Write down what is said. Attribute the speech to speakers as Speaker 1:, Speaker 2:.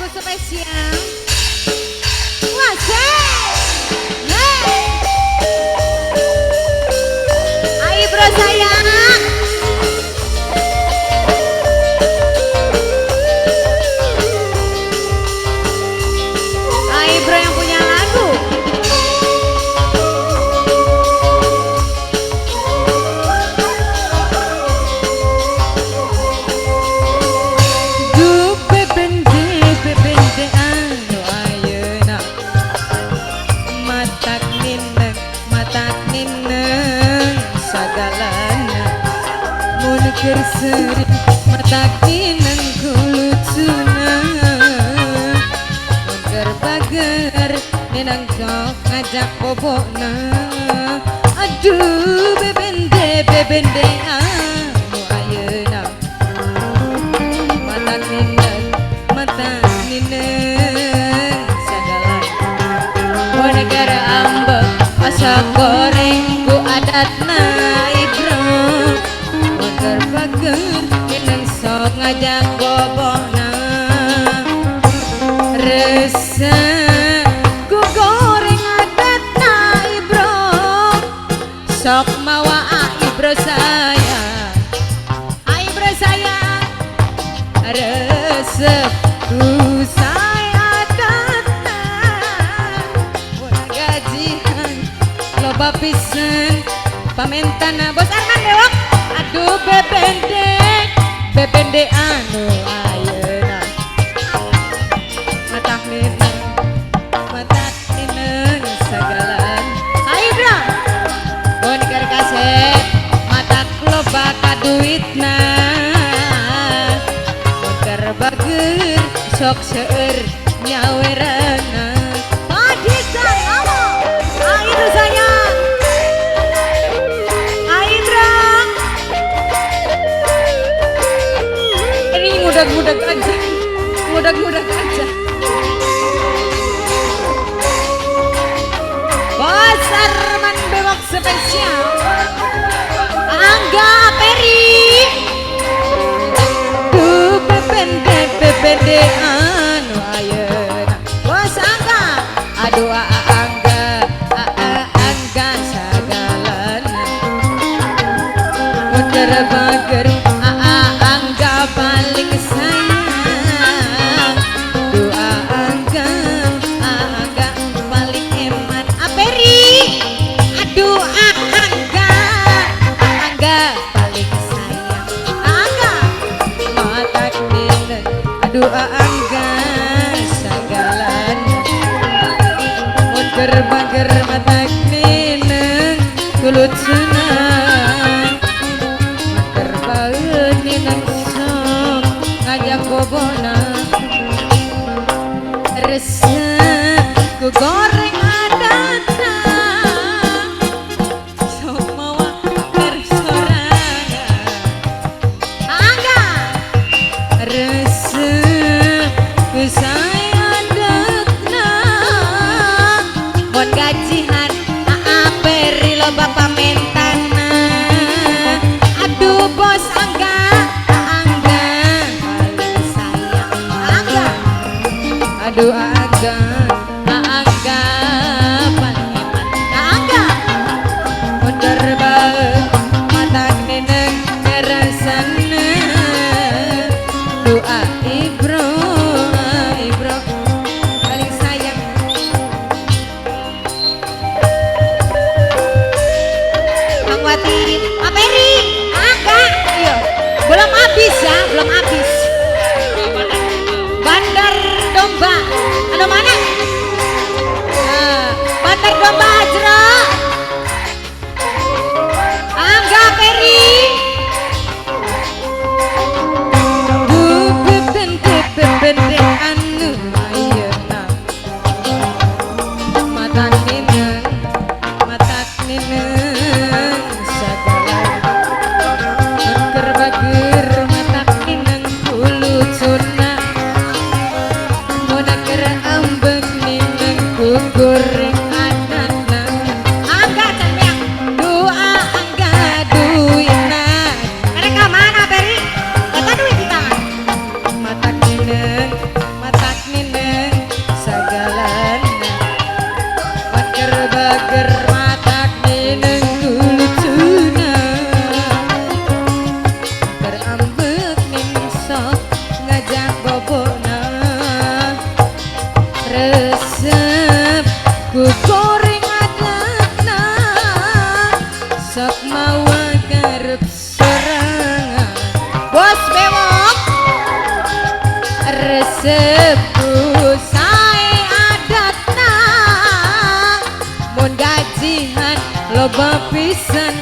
Speaker 1: spesial. Wajah. Hey. Ayo bro sayang. Ayo bro yang punya lagu.
Speaker 2: Seri mata kinan kulutuna Bager-bager nenang sok ngajak bobokna Aduh bebende anu ayeuna Mata nineng sagala Bonegara ambek asa goreng ku adatna ibro Bager minang sok ngajak bobona resep ku goreng adatna ibro sok mawa ibro sayang resep ku saya adatna gajian loba pisan pamentana bos Arman Bewok. Aduh bebende anu ayeuna mata nineng sagalan ayo bro bon keur kaset mata loba ka duitna motor bager sok seueur nyawerana padisan amo ayo sayang. Mudah-mudah aja. Bos Arman Bewok spesial. Angga Peri. Duh bebende anu ayeuna. Bos Angga. Aduh Angga sagalana. Muter bager Angga paling sayang. Doa angga sagalan muter bager mata nineng kulut senang muter bager nineng sok ngajak bobona resep ku goreng adatna sok mawa bersorangan angga resep saya adatna mon gajihan Peri loba pamentana aduh bos Angga paling sayang Angga aduh Angga paling hebat Angga mundur bae mata neneng ngerasana doa ibro paling sayang Angwati Aperi Angga iya belum habis ya belum habis Bandar Domba ada mana Bandar Domba Ajra Angga Peri bebende anu ayeuna mata nineng sagalan bager mata nineng kulut suna monaker ambek nineng ku goreng adatna Angga sayang doa Angga duitna mereka mana Peri kata duit di tangan mata nineng jajak bobona resep ku goreng adana sok mawa garep serangan
Speaker 1: Bos bewok.
Speaker 2: resep ku sae adatna mun gajian loba pisan